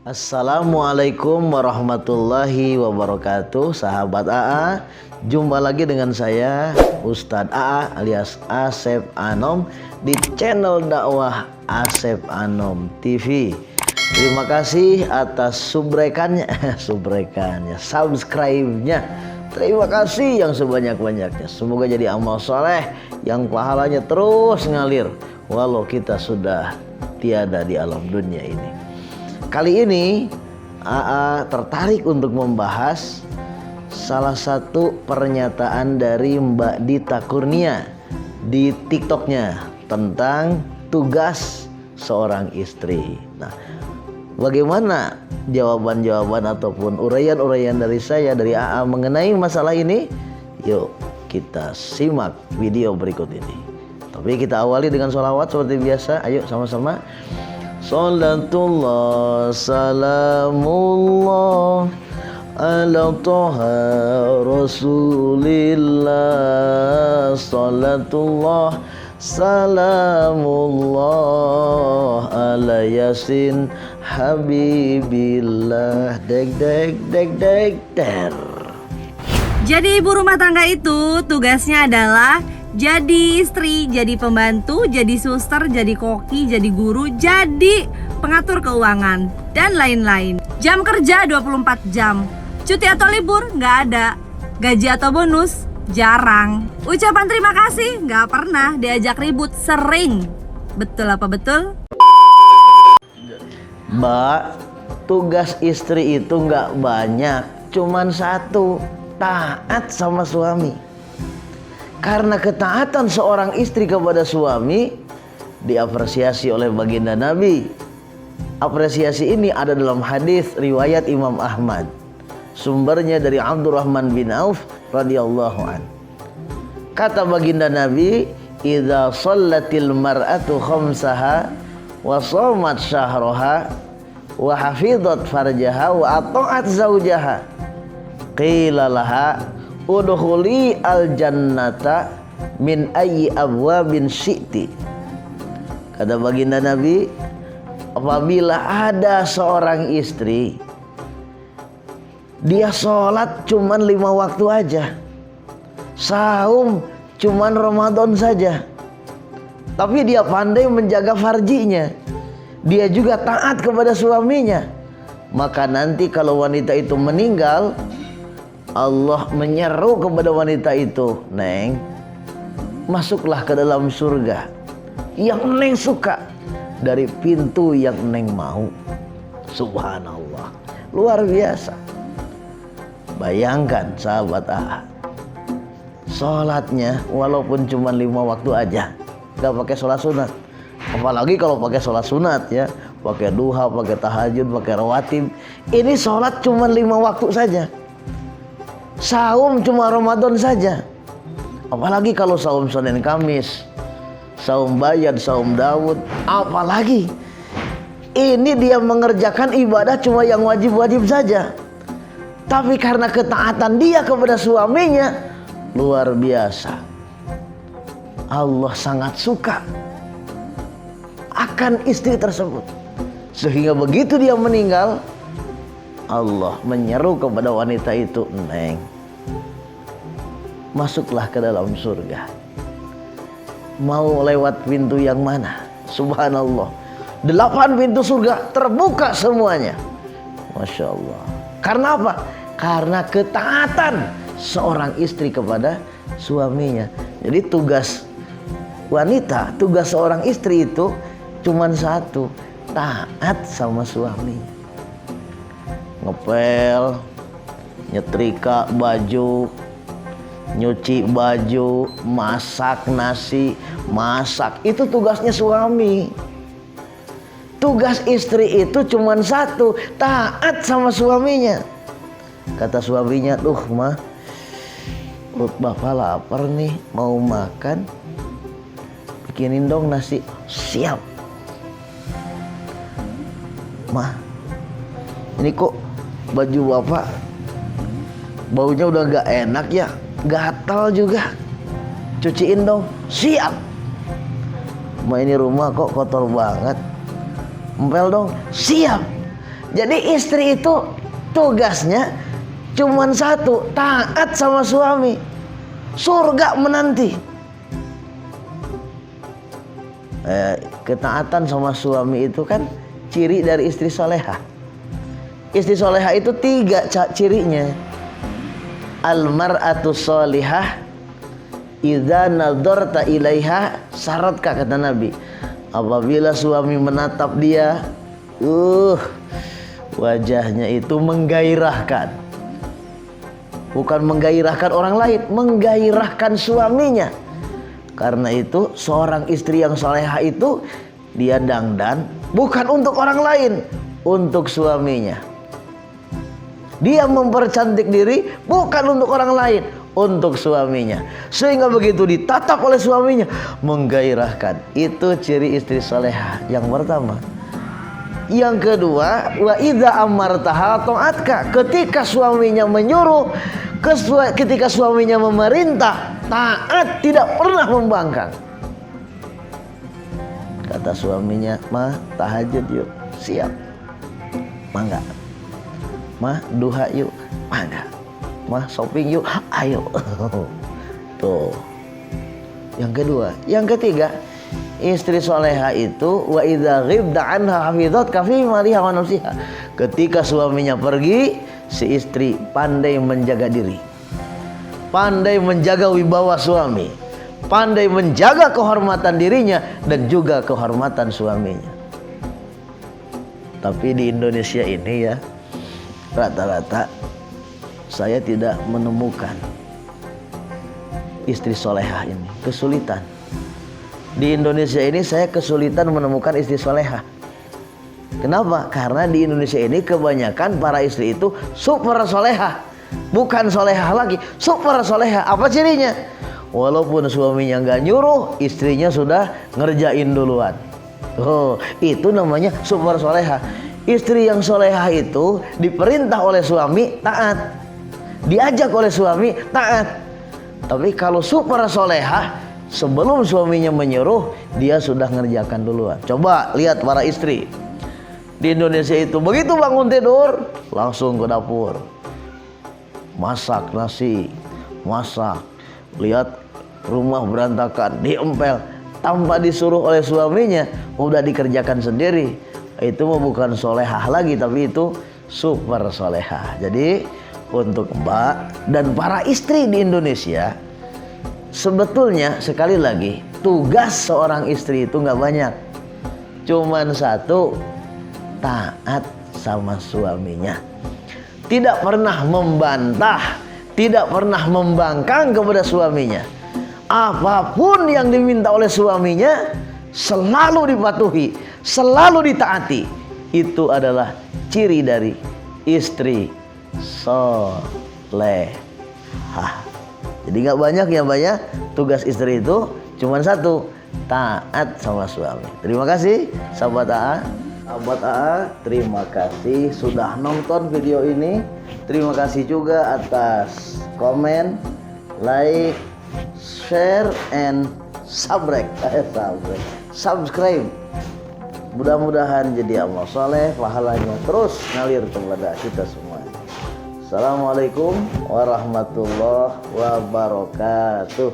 Assalamualaikum warahmatullahi wabarakatuh. Sahabat AA, jumpa lagi dengan saya Ustadz AA alias Asep Anom di channel dakwah Asep Anom TV. Terima kasih atas subscribe-nya, subscribe-nya. Terima kasih yang sebanyak-banyaknya. Semoga jadi amal soleh yang pahalanya terus ngalir walau kita sudah tiada di alam dunia ini. Kali ini AA tertarik untuk membahas salah satu pernyataan dari Mbak Dita Kurnia di TikToknya tentang tugas seorang istri. Nah, bagaimana jawaban-jawaban ataupun uraian-uraian dari saya, dari AA mengenai masalah ini? Yuk kita simak video berikut ini. Tapi kita awali dengan sholawat seperti biasa. Ayo sama-sama. Salatullah salamullah ala toha rasulillah. Salatullah salamullah ala yasin habibillah. Deg deg deg deg der. Jadi ibu rumah tangga itu tugasnya adalah jadi istri, jadi pembantu, jadi suster, jadi koki, jadi guru, jadi pengatur keuangan, dan lain-lain. Jam kerja 24 jam. Cuti atau libur nggak ada. Gaji atau bonus jarang. Ucapan terima kasih nggak pernah. Diajak ribut sering. Betul apa betul? Mbak, tugas istri itu nggak banyak, cuman satu, taat sama suami. Karena ketaatan seorang istri kepada suami diapresiasi oleh baginda Nabi. Apresiasi ini ada dalam hadis riwayat Imam Ahmad. Sumbernya dari Abdurrahman bin Auf radhiyallahu an. Kata baginda Nabi, "Idza shallatil mar'atu khamsaha wa shamat syahraha wa hafizat farjaha wa ata'at zaujaha, qila laha udkhuli al-jannata min ayyi abwabin syi'ti." Kata baginda Nabi, apabila ada seorang istri dia sholat cuman 5 waktu aja, saum cuman Ramadan saja, tapi dia pandai menjaga farjinya, dia juga taat kepada suaminya, maka nanti kalau wanita itu meninggal, Allah menyeru kepada wanita itu, "Neng, masuklah ke dalam surga yang Neng suka dari pintu yang Neng mau." Subhanallah, luar biasa. Bayangkan sahabat AA, sholatnya walaupun cuma 5 waktu aja, gak pakai sholat sunat. Apalagi kalau pakai sholat sunat ya, pakai duha, pakai tahajud, pakai rawatib. Ini sholat cuma 5 waktu saja. Saum cuma Ramadan saja. Apalagi kalau saum Senin Kamis, saum Bayad, saum Daud, apalagi ini dia mengerjakan ibadah cuma yang wajib-wajib saja. Tapi karena ketaatan dia kepada suaminya luar biasa, Allah sangat suka akan istri tersebut. Sehingga begitu dia meninggal, Allah menyeru kepada wanita itu, "Neng, masuklah ke dalam surga. Mau lewat pintu yang mana?" Subhanallah, 8 pintu surga terbuka semuanya. Masya Allah. Karena apa? Karena ketaatan seorang istri kepada suaminya. Jadi tugas wanita, tugas seorang istri itu cuma satu, taat sama suaminya. Ngepel, nyetrika baju, nyuci baju, masak nasi, masak, itu tugasnya suami. Tugas istri itu cuma satu, taat sama suaminya. Kata suaminya, "Duh mah, perut bapak lapar nih, mau makan, bikinin dong nasi." "Siap." "Mah, ini kok baju bapak baunya udah gak enak ya, gatal juga, cuciin dong." "Siap." "Ma, ini rumah kok kotor banget, empel dong." "Siap." Jadi istri itu tugasnya cuman satu, taat sama suami. Surga menanti. Ketaatan sama suami itu kan ciri dari istri soleha. Istri soleha itu 3 cirinya. Al-mar'atu solihah idza nadarta ilaiha syaratka, kata Nabi. Apabila suami menatap dia, wajahnya itu menggairahkan. Bukan menggairahkan orang lain, menggairahkan suaminya. Karena itu seorang istri yang soleha itu dia dangdan bukan untuk orang lain, untuk suaminya. Dia mempercantik diri bukan untuk orang lain, untuk suaminya. Sehingga begitu ditatap oleh suaminya, menggairahkan. Itu ciri istri soleha yang pertama. Yang kedua, wa idza amartaha ta'atka. Ketika suaminya menyuruh, ketika suaminya memerintah, taat, tidak pernah membangkang. Kata suaminya, "Mah, tahajud yuk." Siap. Mangga. "Mah, duha yuk." Mangga. "Mah, shopping yuk." Ayo. Tuh. Yang kedua. Yang ketiga, istri soleha itu wa idza ghibda anha hafidhatka fi maliha wa nafsiha. Ketika suaminya pergi, si istri pandai menjaga diri, pandai menjaga wibawa suami, pandai menjaga kehormatan dirinya dan juga kehormatan suaminya. Tapi di Indonesia ini ya, rata-rata saya tidak menemukan istri solehah ini, kesulitan. Di Indonesia ini saya kesulitan menemukan istri soleha. Kenapa? Karena di Indonesia ini kebanyakan para istri itu super soleha. Bukan soleha lagi, super soleha. Apa cirinya? Walaupun suaminya nggak nyuruh, istrinya sudah ngerjain duluan. Oh, itu namanya super soleha. Istri yang soleha itu diperintah oleh suami, taat. Diajak oleh suami, taat. Tapi kalau super soleha, sebelum suaminya menyuruh, dia sudah ngerjakan duluan. Coba lihat para istri di Indonesia itu, begitu bangun tidur langsung ke dapur, masak nasi, masak. Lihat rumah berantakan, diempel, tanpa disuruh oleh suaminya, udah dikerjakan sendiri. Itu bukan solehah lagi, tapi itu super solehah. Jadi untuk Mbak dan para istri di Indonesia, sebetulnya sekali lagi tugas seorang istri itu nggak banyak, cuman satu, taat sama suaminya. Tidak pernah membantah, tidak pernah membangkang kepada suaminya. Apapun yang diminta oleh suaminya selalu dipatuhi, selalu ditaati. Itu adalah ciri dari istri solehah. Jadi nggak banyak ya Mbak ya, tugas istri itu cuma satu, taat sama suami. Terima kasih sahabat AA. Sahabat AA, terima kasih sudah nonton video ini. Terima kasih juga atas komen, like, share, and subscribe. Mudah-mudahan jadi amal soleh, pahalanya terus ngalir kepada kita semua. Assalamualaikum warahmatullahi wabarakatuh.